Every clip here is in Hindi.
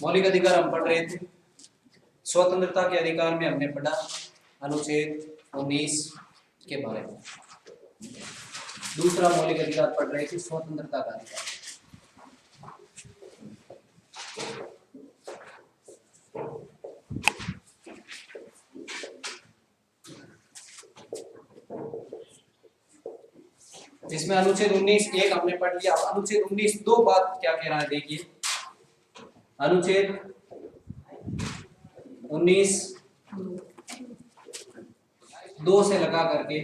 मौलिक अधिकार हम पढ़ रहे थे। स्वतंत्रता के अधिकार में हमने पढ़ा अनुच्छेद 19 के बारे में। दूसरा मौलिक अधिकार पढ़ रहे थे स्वतंत्रता का अधिकार। इसमें अनुच्छेद 19 एक हमने पढ़ लिया। अनुच्छेद 19 दो बात क्या कह रहा है देखिए। अनुच्छेद 19 दो से लगा करके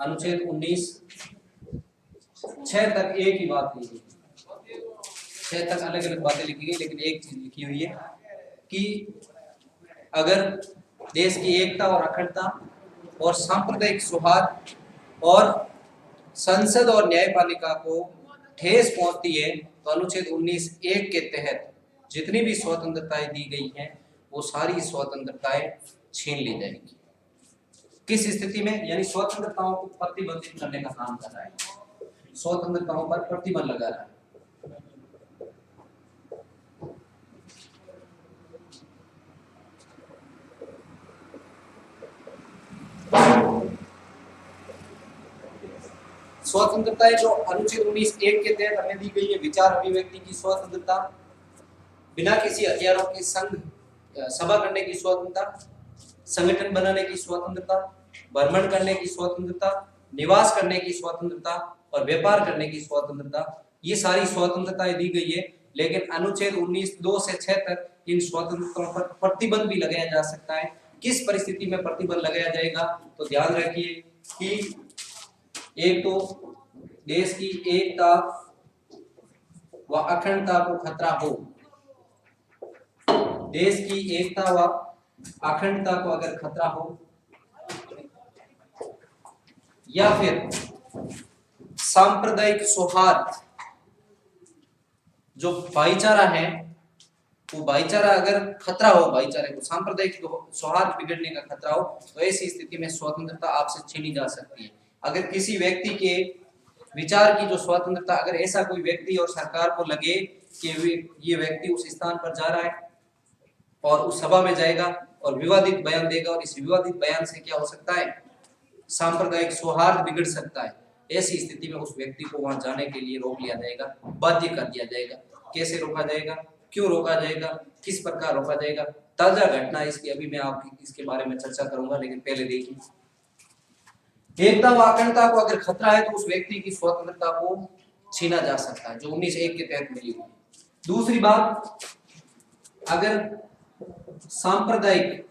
अनुच्छेद 19 6 तक एक ही बात लिखी है। 6 तक अलग अलग बातें लिखी गई, लेकिन एक चीज लिखी हुई है कि अगर देश की एकता और अखंडता और सांप्रदायिक सौहार्द और संसद और न्यायपालिका को ठेस पहुंचती है तो अनुच्छेद 19 एक के तहत जितनी भी स्वतंत्रताएं दी गई हैं वो सारी स्वतंत्रताएं छीन ली जाएंगी। किस स्थिति में? यानी स्वतंत्रताओं को प्रतिबंधित करने का काम कर रहा है, स्वतंत्रताओं पर प्रतिबंध लगा रहा है। स्वतंत्रताएं जो अनुच्छेद 19 एक के तहत हमें दी गई है, विचार अभिव्यक्ति की स्वतंत्रता, बिना किसी हथियारों के संघ सभा करने की स्वतंत्रता, संगठन बनाने की स्वतंत्रता, भ्रमण करने की स्वतंत्रता, निवास करने की स्वतंत्रता और व्यापार करने की स्वतंत्रता, ये सारी स्वतंत्रताएं दी गई है। लेकिन अनुच्छेद 19 2 से 6 तक इन स्वतंत्रताओं पर प्रतिबंध भी लगाया जा सकता है। किस परिस्थिति में प्रतिबंध लगाया जाएगा? तो ध्यान रखिए कि एक तो देश की एकता व अखंडता को खतरा हो, देश की एकता व अखंडता को अगर खतरा हो, या फिर सांप्रदायिक सौहार्द जो भाईचारा है वो भाईचारा अगर खतरा हो, भाईचारे को सांप्रदायिक सौहार्द बिगड़ने का खतरा हो, तो ऐसी स्थिति में स्वतंत्रता आपसे छीनी जा सकती है। अगर किसी व्यक्ति के विचार की जो स्वतंत्रता, अगर ऐसा कोई व्यक्ति और सरकार को लगे कि ये व्यक्ति उस स्थान पर जा रहा है और उस सभा में जाएगा और विवादित बयान देगा और इस विवादित बयान से क्या हो सकता है? सांप्रदायिक सौहार्द बिगड़ सकता है। ऐसी स्थिति में उस व्यक्ति को वहां जाने के लिए रोक लिया जाएगा, बाध्य कर दिया जाएगा। कैसे रोका जाएगा, क्यों रोका जाएगा, किस प्रकार रोका जाएगा, ताजा घटना इसकी अभी मैं आपकी इसके बारे में चर्चा करूंगा। लेकिन पहले देखिए, एकता व अखंडता को अगर खतरा है तो उस व्यक्ति की स्वतंत्रता को छीना जा सकता है, जो 19(1) के तहत मिली हुई। दूसरी बात, अगर सांप्रदायिक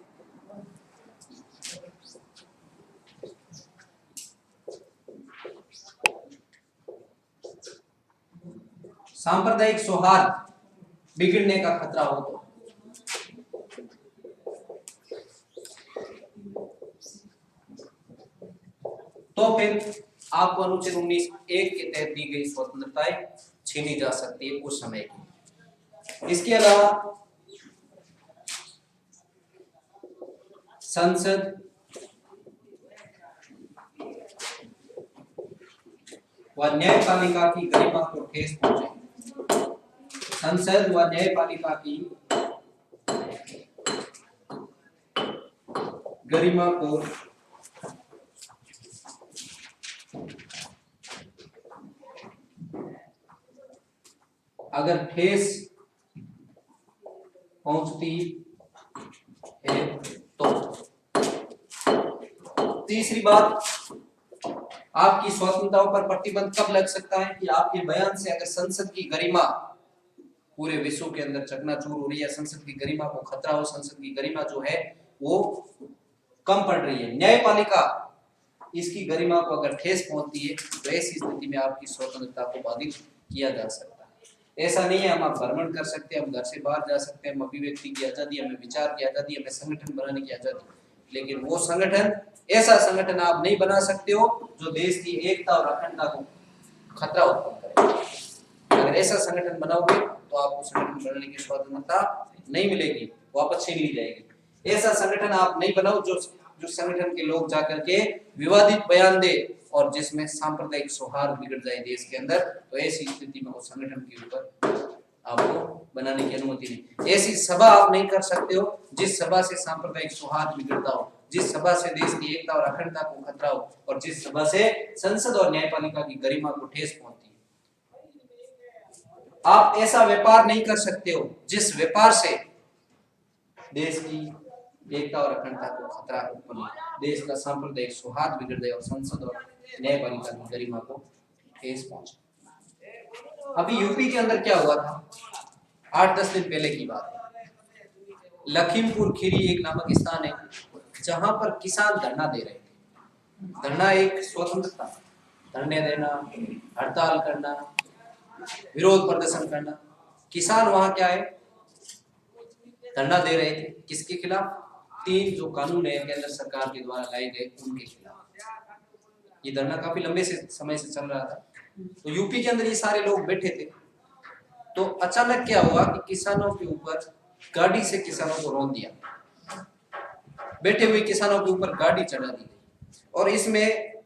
सौहार्द बिगड़ने का खतरा हो तो फिर आपको अनुच्छेद 19(1) के तहत दी गई स्वतंत्रताएं छीनी जा सकती है कुछ समय की। इसके अलावा संसद व न्यायपालिका की गरिमा को ठेस पहुंचे, संसद व न्यायपालिका की गरिमा को अगर ठेस पहुंचती है तो। तीसरी बात, आपकी स्वतंत्रताओं पर प्रतिबंध कब लग सकता है कि आपके बयान से अगर संसद की गरिमा पूरे विश्व के अंदर चकनाचूर हो रही है, संसद की गरिमा को खतरा हो, संसद की गरिमा जो है वो कम पड़ रही है, न्यायपालिका इसकी गरिमा को अगर ठेस पहुंचती है तो ऐसी स्थिति में आपकी स्वतंत्रता को बाधित किया जा सकता है। ऐसा नहीं है हम आप भ्रमण कर सकते हैं, हम घर से बाहर जा सकते हैं, हम अभिव्यक्ति की आजादी, हमें विचार की आजादी, हमें संगठन बनाने की आजादी, लेकिन वो संगठन, ऐसा संगठन आप नहीं बना सकते हो जो देश की एकता और अखंडता को खतरा उत्पन्न करे। अगर ऐसा संगठन बनाओगे तो आपको संगठन बनाने की स्वतंत्रता नहीं मिलेगी, वापस छीन ली जाएगी। ऐसा संगठन आप नहीं बनाओ जो संगठन के लोग जाकर के विवादित बयान दे और जिसमें सांप्रदायिक सौहार्द बिगड़ जाए देश के अंदर, तो ऐसी स्थिति में उस संगठन के ऊपर आपको बनाने की अनुमति नहीं। ऐसी सभा आप नहीं कर सकते हो जिस सभा से सांप्रदायिक सौहार्द बिगड़ता हो, जिस सभा से देश की एकता और अखंडता को खतरा हो, और जिस सभा से संसद और न्यायपालिका की गरिमा को ठेस पहुंचती है। आप ऐसा व्यापार नहीं कर सकते हो जिस व्यापार से देश की एकता और अखंडता को खतरा उत्पन्न हो, देश का सांप्रदायिक सौहार्द बिगड़ जाए और संसद और न्यायपालिका की गरिमा को ठेस पहुंचे। अभी यूपी के अंदर क्या हुआ था, 8-10 दिन पहले की बात है। लखीमपुर खीरी एक नामक स्थान है जहां पर किसान धरना दे रहे थे। धरना एक स्वतंत्रता, धरने देना, हड़ताल करना, विरोध प्रदर्शन करना। किसान वहां क्या है, धरना दे रहे थे किसके खिलाफ? 3 जो कानून है केंद्र सरकार के द्वारा लाए गए उनके खिलाफ। ये धरना काफी लंबे से समय से चल रहा था। तो यूपी के अंदर ये सारे लोग बैठे थे, तो अचानक क्या हुआ कि किसानों के ऊपर गाड़ी से किसानों को रोक दिया, बैठे हुए किसानों के ऊपर गाड़ी चढ़ा दी गई, और इसमें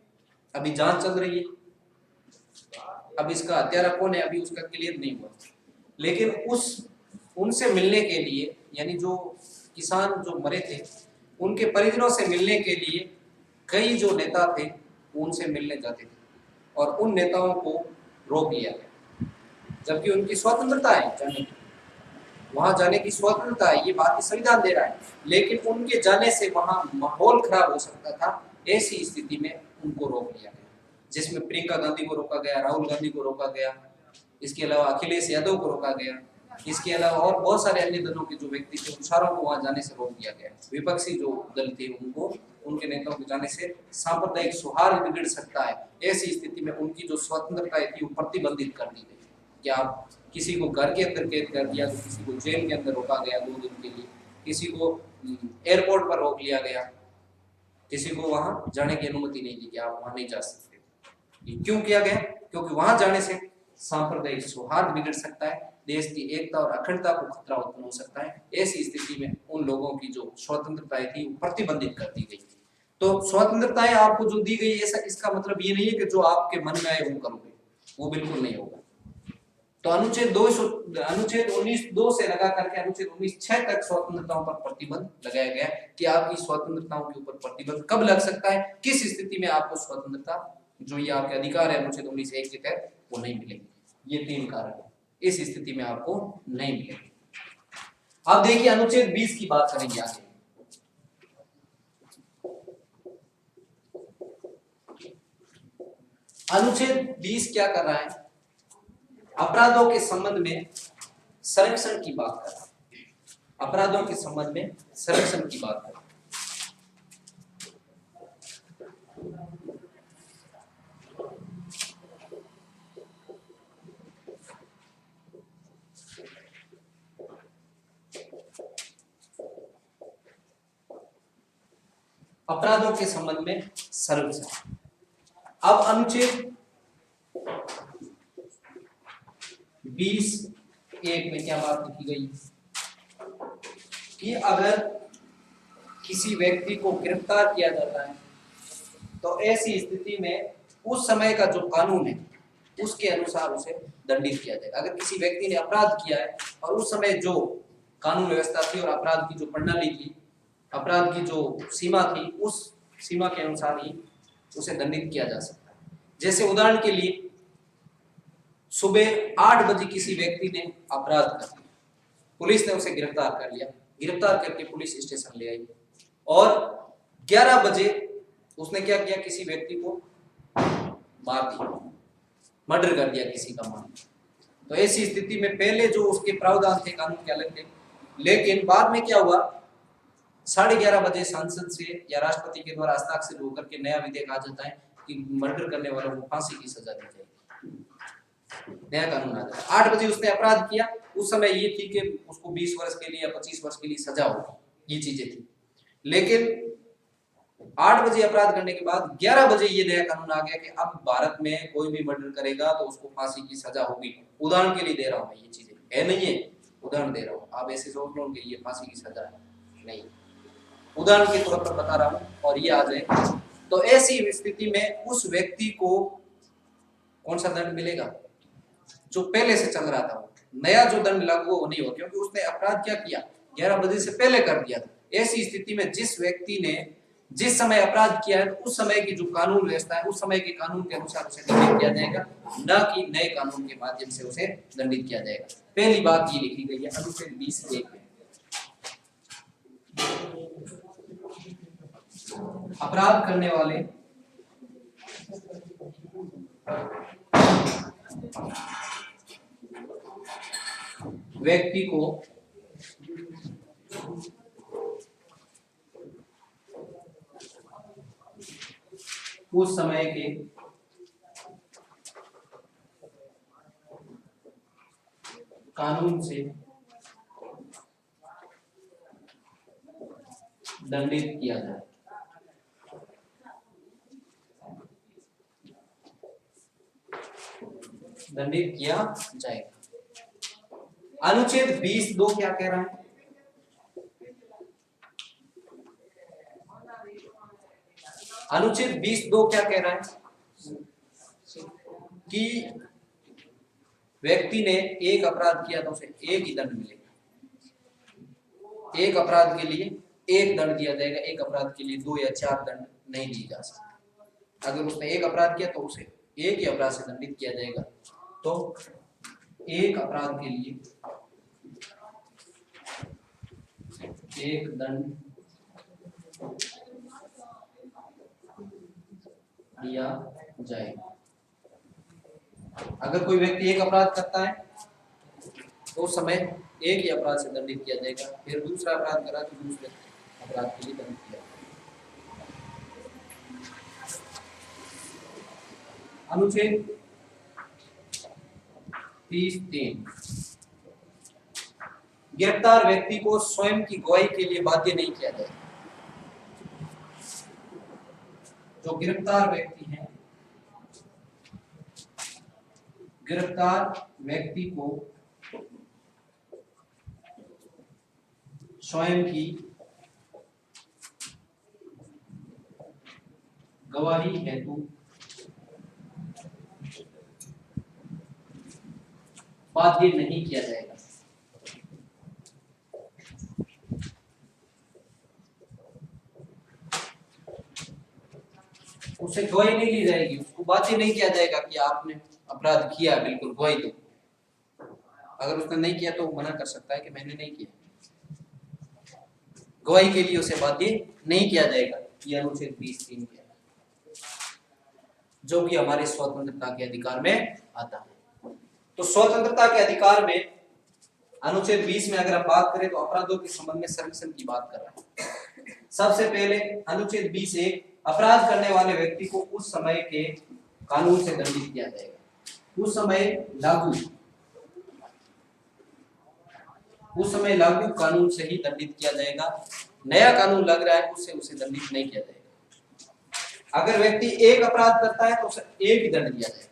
अभी जांच चल रही है। अब इसका हत्यारा कौन है अभी उसका क्लियर नहीं हुआ, लेकिन उनसे मिलने के लिए, यानी जो किसान जो मरे थे उनके परिजनों से मिलने के लिए कई जो नेता थे उनसे मिलने जाते थे, और उन नेताओं को रोक लिया गया, जबकि उनकी स्वतंत्रता है जाने की, वहां जाने की स्वतंत्रता है, ये बात संविधान दे रहा है, लेकिन उनके जाने से वहां माहौल खराब हो सकता था। ऐसी स्थिति में उनको रोक लिया गया, जिसमें प्रियंका गांधी को रोका गया, राहुल गांधी को रोका गया, इसके अलावा अखिलेश यादव को रोका गया, इसके अलावा और बहुत सारे अन्य दलों के जो व्यक्ति थे उन सारों को वहां जाने से रोक दिया गया। विपक्षी जो दल थे उनको, उनके नेताओं के जाने से सांप्रदायिक सौहार्द बिगड़ सकता है। ऐसी स्थिति में उनकी जो स्वतंत्रता थी वो प्रतिबंधित कर दी गई। क्या आप किसी को घर के अंदर कैद कर दिया, तो किसी को जेल के अंदर रोका गया 2 दिन के लिए, किसी को एयरपोर्ट पर रोक लिया गया, किसी को वहां जाने की अनुमति नहीं दी कि आप वहां नहीं जा सकते। ये क्यों किया गया? क्योंकि वहां जाने से सांप्रदायिक सौहार्द बिगड़ सकता है, देश की एकता और अखंडता को खतरा उत्पन्न हो सकता है। ऐसी स्थिति में उन लोगों की जो स्वतंत्रताएं थी वो प्रतिबंधित कर दी गई। तो स्वतंत्रताएं आपको जो दी गई, ऐसा इसका मतलब ये नहीं है कि जो आपके मन में आए वो करोगे, वो बिल्कुल नहीं होगा। तो अनुच्छेद 19(2) से लगा करके अनुच्छेद 19(6) तक स्वतंत्रताओं पर प्रतिबंध लगाया गया कि आपकी स्वतंत्रताओं के ऊपर प्रतिबंध कब लग सकता है, किस स्थिति में आपको स्वतंत्रता जो ये आपके अधिकार है अनुच्छेद 19(1) के तहत वो नहीं मिलेगी। ये 3 कारण है, इस स्थिति में आपको नहीं मिलेगी। अब देखिए अनुच्छेद 20 की बात करेंगे आगे। अनुच्छेद 20 क्या कर रहा है? अपराधों के संबंध में संरक्षण की बात कर रहा है। अपराधों के संबंध में संरक्षण की बात कर रहा है। अपराधों के संबंध में संरक्षण। अब अनुच्छेद 20(1) में क्या बात लिखी गई कि अगर किसी व्यक्ति को गिरफ्तार किया जाता है तो ऐसी स्थिति में उस समय का जो कानून है उसके अनुसार उसे दंडित किया जाएगा। अगर किसी व्यक्ति ने अपराध किया है और उस समय जो कानून व्यवस्था थी और अपराध की जो प्रणाली थी, अपराध की जो सीमा थी, उस सीमा के अनुसार ही उसे दंडित किया जा सकता है। जैसे उदाहरण के लिए सुबह 8 बजे किसी व्यक्ति ने अपराध कर दिया, पुलिस ने उसे गिरफ्तार कर लिया, गिरफ्तार करके पुलिस स्टेशन ले आई, और 11 बजे उसने क्या किया, किसी व्यक्ति को मार दिया, मर्डर कर दिया किसी का मान। तो ऐसी स्थिति में पहले जो उसके प्रावधान थे कानून के अलग थे, लेकिन बाद में क्या हुआ, 11:30 बजे संसद से या राष्ट्रपति के द्वारा हस्ताक्षर होकर के नया विधेयक आ जाता है कि मर्डर करने वालों को फांसी की सजा दी जाएगी, नया कानून आ जाता है। 8 बजे उसने अपराध किया, उस समय ये थी कि उसको 20 वर्ष के लिए या 25 वर्ष के लिए सजा होगी, ये चीजें थी। लेकिन 8 बजे अपराध करने के बाद 11 बजे ये नया कानून आ गया कि अब भारत में कोई भी मर्डर करेगा तो उसको फांसी की सजा होगी। उदाहरण के लिए दे रहा हूं मैं, ये चीजें है नहीं है, उदाहरण दे रहा हूं, आप ऐसे सोच लो कि ये फांसी की सजा है, नहीं, उदाहरण के तौर पर बता रहा हूं और ये आ जाए तो ऐसी स्थिति में उस व्यक्ति को कौन सा दंड मिलेगा? जो पहले से चल रहा था, नया जो दंड लागू वो नहीं हो, क्योंकि उसने अपराध क्या किया? 11 बजे से पहले कर दिया था। ऐसी स्थिति में जिस व्यक्ति ने जिस समय अपराध किया है उस समय की जो कानून व्यवस्था है उस समय के कानून के अनुसार उसे दंडित किया जाएगा, न कि नए कानून के माध्यम से उसे दंडित किया जाएगा। पहली बात ये लिखी गई है अनुच्छेद 20(1) में। अपराध करने वाले व्यक्ति को उस समय के कानून से दंडित किया जाए। दंडित किया जाएगा। अनुच्छेद 20(2) क्या कह रहा है? अनुच्छेद 20(2) क्या कह रहा है? कि व्यक्ति ने एक अपराध किया तो उसे एक ही दंड मिलेगा, एक अपराध के लिए एक दंड दिया जाएगा, एक अपराध के लिए 2 या 4 दंड नहीं दिए जा सकते। अगर उसने एक अपराध किया तो उसे एक ही अपराध से दंडित किया जाएगा। तो एक अपराध के लिए एक दंड दिया जाएगा। अगर कोई व्यक्ति एक अपराध करता है तो उस समय एक ही अपराध से दंडित किया जाएगा, फिर दूसरा अपराध करा तो दूसरे अपराध के लिए दंडित किया जाएगा। अनुच्छेद 30(3) गिरफ्तार व्यक्ति को स्वयं की गवाही के लिए बाध्य नहीं किया जाएगा। जो गिरफ्तार व्यक्ति है, गिरफ्तार व्यक्ति को स्वयं की गवाही हेतु बाध्य नहीं किया जाएगा। उसे गवाही नहीं ली जाएगी, उसको बाध्य नहीं किया जाएगा कि आपने अपराध किया, बिल्कुल गवाही दो। अगर उसने नहीं किया तो मना कर सकता है कि मैंने नहीं किया, गवाही के लिए उसे बाध्य नहीं किया जाएगा। यह अनुच्छेद 20(3) है, जो कि हमारे स्वतंत्रता के अधिकार में आता है। तो स्वतंत्रता के अधिकार में अनुच्छेद 20 में अगर हम बात करें तो अपराधों के संबंध में संरक्षण की बात कर रहे हैं। सबसे पहले अनुच्छेद 20(1) अपराध करने वाले व्यक्ति को उस समय के कानून से दंडित किया जाएगा। उस समय लागू कानून से ही दंडित किया जाएगा। नया कानून लग रहा है उससे उसे दंडित नहीं किया जाएगा। अगर व्यक्ति एक अपराध करता है तो उसे एक ही दंड दिया जाएगा।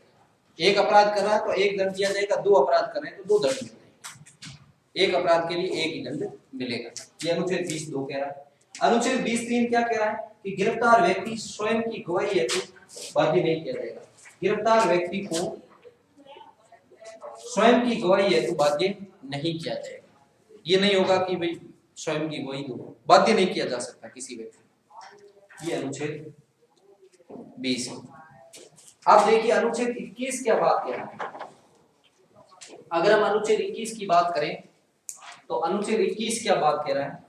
एक अपराध कर रहा है तो एक दंड दिया जाएगा, 2 अपराध कर रहे हैं तो 2 दंड मिलेंगे। एक अपराध के लिए एक ही दंड मिलेगा। ये अनुच्छेद 20(2) कह रहा है। अनुच्छेद 20(3) क्या कह रहा है? कि गिरफ्तार व्यक्ति स्वयं की गवाही हेतु बाध्य नहीं किया जाएगा। गिरफ्तार व्यक्ति को स्वयं की गवाही हेतु बाध्य नहीं किया जाएगा। ये नहीं होगा कि भाई स्वयं की गवाही दो, बाध्य नहीं किया जा सकता किसी व्यक्ति। ये अनुच्छेद 20 है। अब देखिए अनुच्छेद 21 क्या बात कह रहा है। अगर हम अनुच्छेद 21 की बात करें तो अनुच्छेद 21 क्या बात कह रहा है?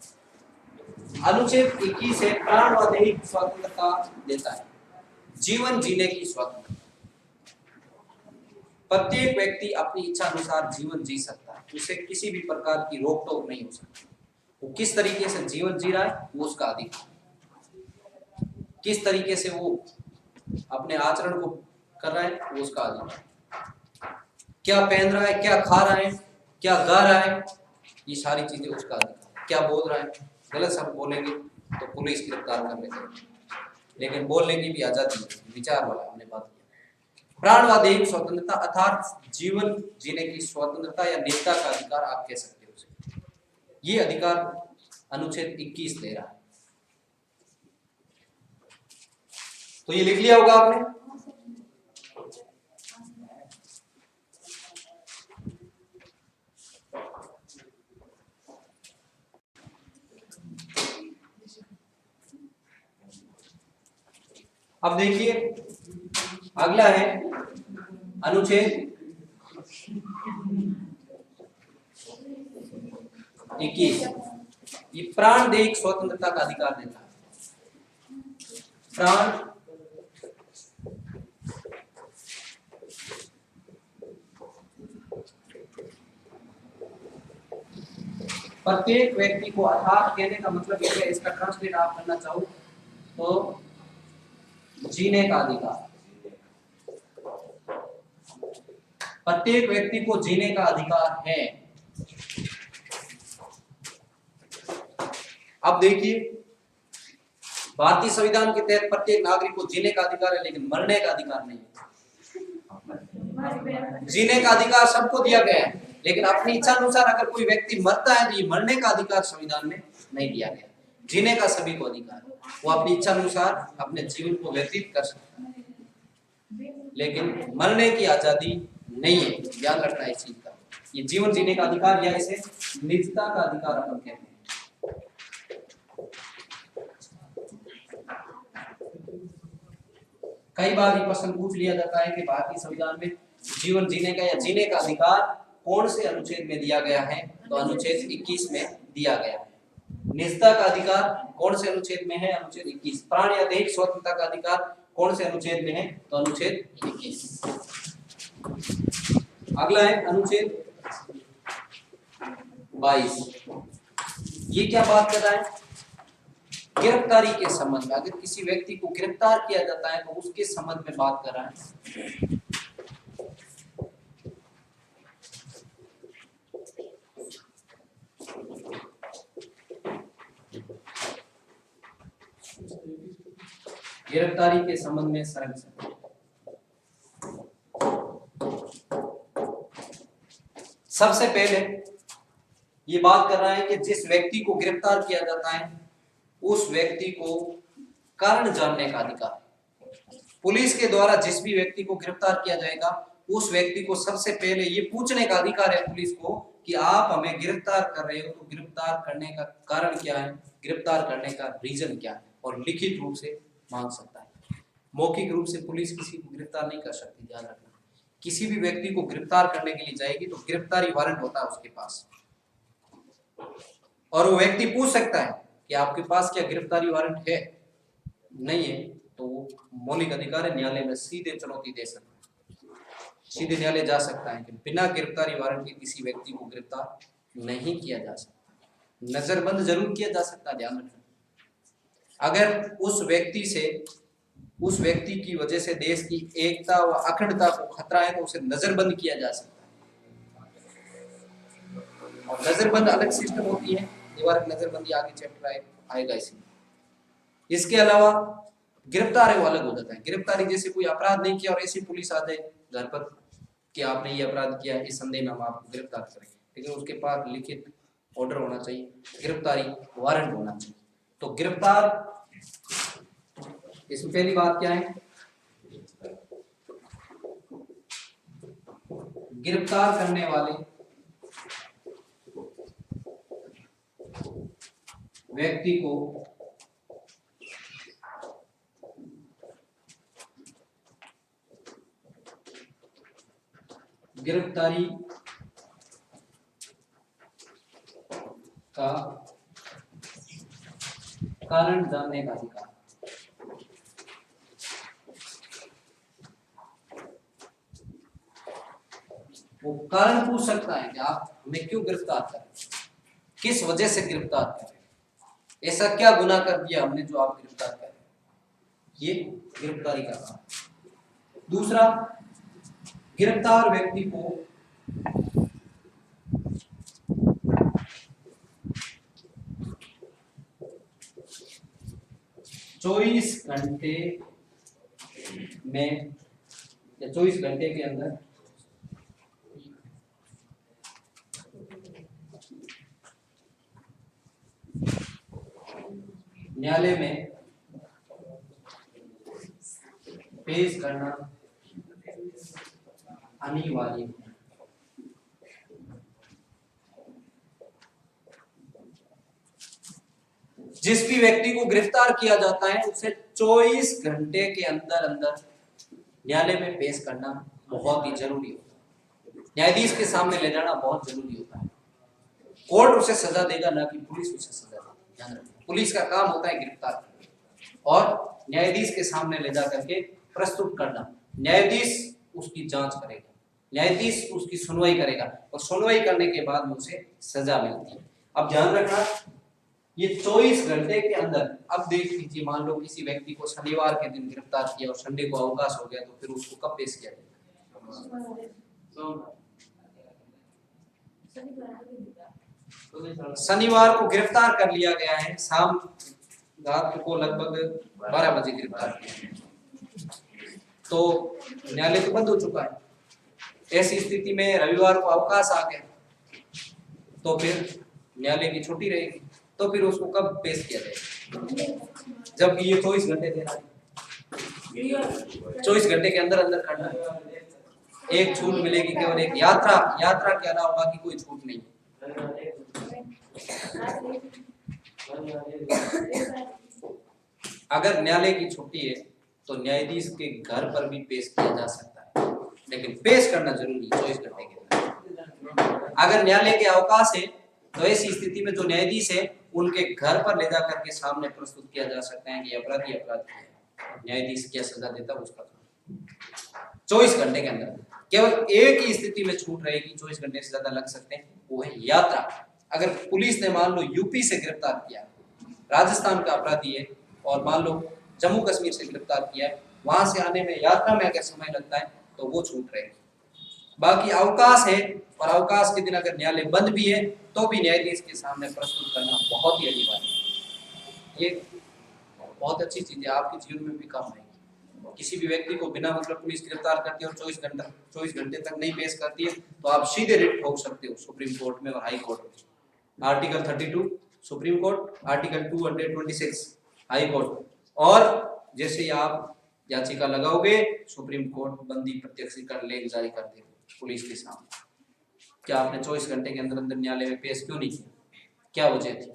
अनुच्छेद 21 है प्राण व दैहिक स्वतंत्रता देता है, जीवन जीने की स्वतंत्रता। प्रत्येक व्यक्ति अपनी इच्छा अनुसार जीवन जी सकता है, उसे किसी भी प्रकार की रोक टोक नहीं हो सकती। वो किस तरीके से जीवन जी रहा है वो उसका अधिकार, किस तरीके से वो अपने आचरण को कर रहा है वो उसका अधिकार, क्या पहन रहा है, क्या खा रहा है, क्या गा रहा है, ये सारी चीजें उसका अधिकार। क्या बोल रहा है, गलत शब्द बोलेंगे तो पुलिस गिरफ्तार कर लेगी। लेकिन बोलने की भी आजादी है, विचार वाला हमने बात किया। प्राणवादी स्वतंत्रता अर्थात जीवन जीने की स्वतंत्रता या निजता का अधिकार आप कह सकते हो उसे। ये अधिकार अनुच्छेद 21 दे रहा है। तो ये लिख लिया होगा आपने। अब देखिए अगला है अनुच्छेद 21। ये प्राणदैहिक स्वतंत्रता का अधिकार देता है। प्राण प्रत्येक व्यक्ति को, अर्थात कहने का मतलब ये है, इसका ट्रांसलेट आप करना चाहो तो जीने का अधिकार। प्रत्येक व्यक्ति को जीने का अधिकार है। अब देखिए भारतीय संविधान के तहत प्रत्येक नागरिक को जीने का अधिकार है, लेकिन मरने का अधिकार नहीं है। जीने का अधिकार सबको दिया गया है, लेकिन अपनी इच्छा अनुसार अगर कोई व्यक्ति मरता है तो ये मरने का अधिकार संविधान में नहीं दिया गया। जीने का सभी को अधिकार है, वो अपनी इच्छा अनुसार अपने जीवन को व्यतीत कर सकता है, लेकिन मरने की आजादी नहीं है। ध्यान रखना है इस चीज का। ये जीवन जीने का अधिकार या इसे निजता का अधिकार अपन कहते हैं। कई बार ये प्रश्न पूछ लिया जाता है कि भारतीय संविधान में जीवन जीने का या जीने का अधिकार कौन से अनुच्छेद में दिया गया है, तो अनुच्छेद 21 में दिया गया है। निजता का अधिकार कौन से अनुच्छेद में है, अनुच्छेद 21। प्राण या दैहिक स्वतंत्रता का अधिकार कौन से अनुच्छेद में है, तो अनुच्छेद 21। अगला है अनुच्छेद 22। ये क्या बात कर रहा है, गिरफ्तारी के संबंध में। अगर किसी व्यक्ति को गिरफ्तार किया जाता है तो उसके संबंध में बात कर रहा है। गिरफ्तारी के संबंध में संरक्षण। सबसे पहले ये बात कर रहा है कि जिस व्यक्ति को गिरफ्तार किया जाता है उस व्यक्ति को कारण जानने का अधिकार। पुलिस के द्वारा जिस भी व्यक्ति को गिरफ्तार किया जाएगा उस व्यक्ति को सबसे पहले ये पूछने का अधिकार है पुलिस को कि आप हमें गिरफ्तार कर रहे हो तो गिरफ्तार करने का कारण क्या है, गिरफ्तार करने का रीजन क्या है, और लिखित रूप से मांग सकता है। मौखिक रूप से पुलिस किसी को गिरफ्तार नहीं कर सकती। ध्यान रखना, किसी भी व्यक्ति को गिरफ्तार करने के लिए जाएगी तो गिरफ्तारी वारंट होता है उसके पास, और वो व्यक्ति पूछ सकता है कि आपके पास क्या गिरफ्तारी वारंट है। नहीं है तो वो मौलिक अधिकार है, न्यायालय में सीधे चुनौती दे सकता है, सीधे न्यायालय जा सकता है कि बिना गिरफ्तारी वारंट के किसी व्यक्ति को गिरफ्तार नहीं किया जा सकता। नजरबंद जरूर किया जा सकता है। ध्यान रखना, अगर उस व्यक्ति की वजह से देश की एकता व अखंडता को खतरा है तो उसे नजरबंद किया जा सकता है। और नजरबंद अलग सिस्टम होती है, निवारक नजरबंदी आगे चैप्टर आएगा इसी। इसके अलावा गिरफ्तार है वो अलग हो जाता है। गिरफ्तारी जैसे कोई अपराध नहीं किया और ऐसी पुलिस आ जाए घर पर कि आपने ये अपराध किया, इस संदेह में हम आपको गिरफ्तार करें, लेकिन उसके पास लिखित ऑर्डर होना चाहिए, गिरफ्तारी वारंट होना चाहिए। तो गिरफ्तार, इसमें पहली बात क्या है, गिरफ्तार करने वाले व्यक्ति को गिरफ्तारी का कारण जानने का अधिकार। वो कारण पूछ सकता है कि आप हमें क्यों गिरफ्तार कर रहे हैं, किस वजह से गिरफ्तार कर रहे हैं, ऐसा क्या गुनाह कर दिया हमने जो आप गिरफ्तार कर रहे हैं। ये गिरफ्तारी का काम। दूसरा, गिरफ्तार व्यक्ति को 24 घंटे में या 24 घंटे के अंदर न्यायालय में पेश करना अनिवार्य है। जिस भी व्यक्ति को गिरफ्तार किया जाता है उसे 24 घंटे के अंदर अंदर न्यायालय में पेश करना बहुत ही जरूरी होता है। न्यायाधीश के सामने ले जाना बहुत जरूरी होता है। कोर्ट उसे सजा देगा, ना कि पुलिस उसे सजा देगी। ध्यान रखिए, पुलिस का काम होता है गिरफ्तार करना और न्यायाधीश के सामने ले जा करके प्रस्तुत करना। न्यायाधीश उसकी जांच करेगा, न्यायाधीश उसकी सुनवाई करेगा और सुनवाई करने के बाद में उसे सजा मिलती है। अब ध्यान रखना, ये 24 घंटे के अंदर, अब देख लीजिए, मान लो किसी व्यक्ति को शनिवार के दिन गिरफ्तार किया और संडे को अवकाश हो गया, तो फिर उसको कब पेश किया जाएगा? शनिवार को गिरफ्तार कर लिया गया है, शाम रात को लगभग 12 बजे गिरफ्तार किया, तो न्यायालय तो बंद हो चुका है। ऐसी स्थिति में रविवार को अवकाश आ गया, तो फिर न्यायालय की छुट्टी रहेगी, तो फिर उसको कब पेश किया जाएगा? जब ये 24 घंटे देना है, 24 घंटे के अंदर अंदर करना है। एक छूट मिलेगी केवल एक, यात्रा के अलावा बाकी कोई छूट नहीं। अगर न्यायालय की छुट्टी है तो न्यायाधीश के घर पर भी पेश किया जा सकता है, लेकिन पेश करना जरूरी 24 घंटे के अंदर। अगर न्यायालय के अवकाश है तो ऐसी स्थिति में जो न्यायाधीश है उनके घर पर ले जाकर के सामने प्रस्तुत किया जा सकता है कि अपराधी अपराधी है, न्यायाधीश क्या सजा देता है उसका। 24 घंटे के अंदर केवल एक ही स्थिति में छूट रहेगी, 24 घंटे से ज्यादा लग सकते हैं, वो है यात्रा। अगर पुलिस ने मान लो यूपी से गिरफ्तार किया, राजस्थान का अपराधी है, और मान लो जम्मू कश्मीर से गिरफ्तार किया है, वहां से आने में यात्रा में अगर समय लगता है तो वो छूट रहेगी। बाकी अवकाश है और अवकाश के दिन अगर न्यायालय बंद भी है तो भी न्यायाधीश के सामने प्रस्तुत करना बहुत ही अनिवार्य है। ये बहुत अच्छी चीज है, आपके जीवन में भी काम आएगी। किसी भी व्यक्ति को बिना मतलब पुलिस गिरफ्तार करती है और 24 घंटे तक नहीं पेश करती है तो आप सीधे रिट ठोक सकते हो सुप्रीम कोर्ट में और हाई कोर्ट में। Article 32 supreme court, article 226 high court, और जैसे ही आप याचिका लगाओगे सुप्रीम कोर्ट बंदी प्रत्यक्षीकरण लेख जारी कर देगा पुलिस के सामने। क्या आपने 24 घंटे के अंदर अंदर न्यायालय में पेश क्यों नहीं किया? क्या वजह थी?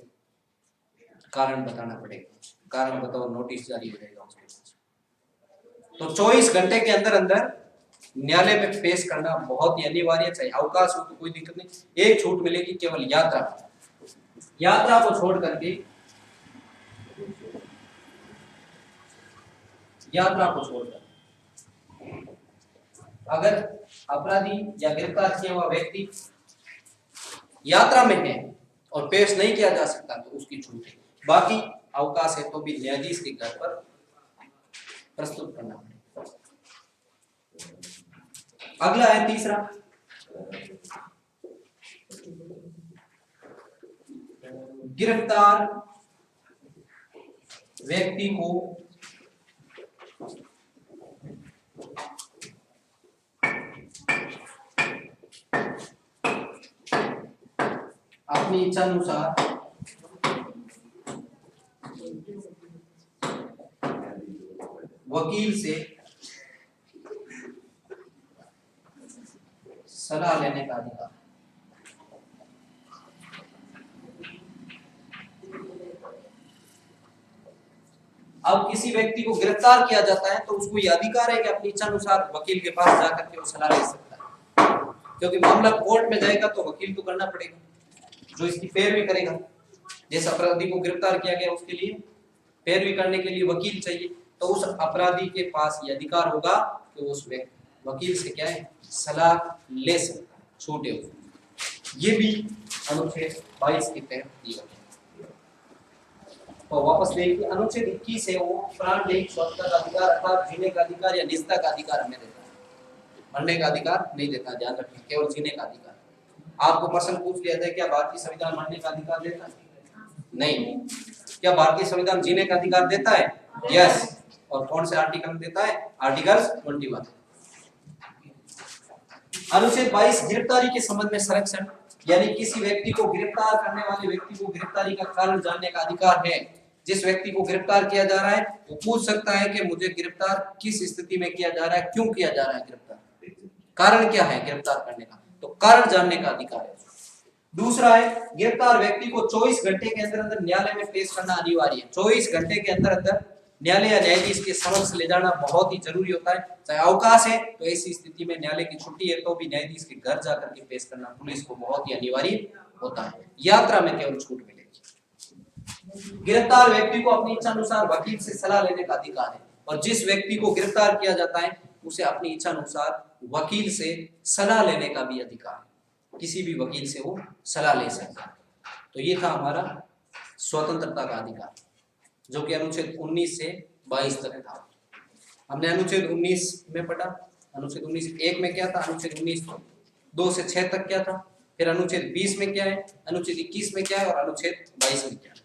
कारण बताना पड़ेगा, कारण बताओ, नोटिस जारी हो जाएगा उसके पास। तो 24 घंटे के अंदर अंदर न्यायालय में पेश करना बहुत ही अनिवार्य। चाहिए अवकाश हो तो कोई दिक्कत नहीं, एक छूट मिलेगी केवल यात्रा को छोड़ करके, यात्रा को छोड़कर अगर अपराधी या गिरफ्तार किया हुआ व्यक्ति यात्रा में है और पेश नहीं किया जा सकता तो उसकी छूट है। बाकी अवकाश है तो भी न्यायाधीश के घर पर प्रस्तुत करना पड़ेगा। अगला है तीसरा, गिरफ्तार व्यक्ति को अपनी इच्छा अनुसार वकील से सलाह लेने का अधिकार। अब किसी व्यक्ति को गिरफ्तार किया जाता है तो उसको यह अधिकार है कि अपनी इच्छा अनुसार वकील के पास जाकर के वो सलाह ले सकता है, क्योंकि मामला कोर्ट में जाएगा तो वकील को करना पड़ेगा जो इसकी पैरवी करेगा। जिस अपराधी को गिरफ्तार किया गया उसके लिए पैरवी करने के लिए वकील चाहिए, तो उस अपराधी के पास ये अधिकार होगा कि उस वकील से क्या है, सलाह ले सकता है, छूटे हुए। ये भी अनुच्छेद 22 के तहत दिया गया। तो वापस देखिए, अनुच्छेद 21 है वो प्राणदैहिक स्वतंत्रता का अधिकार अर्थात जीने का अधिकार या निजता का अधिकार हमें देता है, मरने का अधिकार नहीं देता। ध्यान रखिए, केवल जीने का अधिकार। आपको प्रश्न पूछ लिया जाए क्या भारतीय संविधान मरने का अधिकार देता है? नहीं। क्या भारतीय संविधान जीने का अधिकार देता है? यस। और कौन से आर्टिकल देता है? आर्टिकल 21। अनुच्छेद 22 गिरफ्तारी के संबंध में संरक्षण, यानी किसी व्यक्ति को गिरफ्तार करने वाले व्यक्ति को गिरफ्तारी का कारण जानने का अधिकार है। जिस व्यक्ति को गिरफ्तार किया जा रहा है वो पूछ सकता है कि मुझे गिरफ्तार किस स्थिति में किया जा रहा है, क्यों किया जा रहा है गिरफ्तार, कारण क्या है गिरफ्तार करने का, तो कारण जानने का अधिकार है। दूसरा है गिरफ्तार व्यक्ति को 24 घंटे के अंदर अंदर न्यायालय में पेश करना अनिवार्य है। 24 घंटे के अंदर अंदर न्यायालय या न्यायाधीश के समक्ष ले जाना बहुत ही जरूरी होता है। चाहे अवकाश है तो ऐसी स्थिति में न्यायालय की छुट्टी है तो भी न्यायाधीश के घर जाकर के पेश करना पुलिस को बहुत ही अनिवार्य होता है। यात्रा में केवल छूट मिलेगी। गिरफ्तार व्यक्ति को अपनी इच्छा अनुसार वकील से सलाह लेने का अधिकार है, और जिस व्यक्ति को गिरफ्तार किया जाता है उसे अपनी इच्छा अनुसार वकील से सलाह लेने का भी अधिकार है। किसी भी वकील से वो सलाह ले सकता है। तो ये था हमारा स्वतंत्रता का अधिकार, जो कि अनुच्छेद 19 से 22 तक था। हमने अनुच्छेद 19 में पढ़ा, अनुच्छेद 19(1) में क्या था, अनुच्छेद 19(2) से 6 तक क्या था, फिर अनुच्छेद 20 में क्या है, अनुच्छेद 21 में क्या है, और अनुच्छेद 22 में क्या है।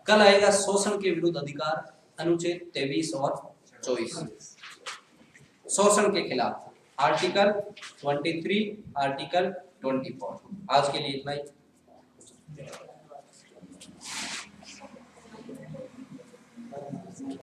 कल आएगा शोषण के विरुद्ध अधिकार, अनुच्छेद 23 और 24। शोषण के खिलाफ आर्टिकल 23, आर्टिकल 24। आज के लिए इतना ही।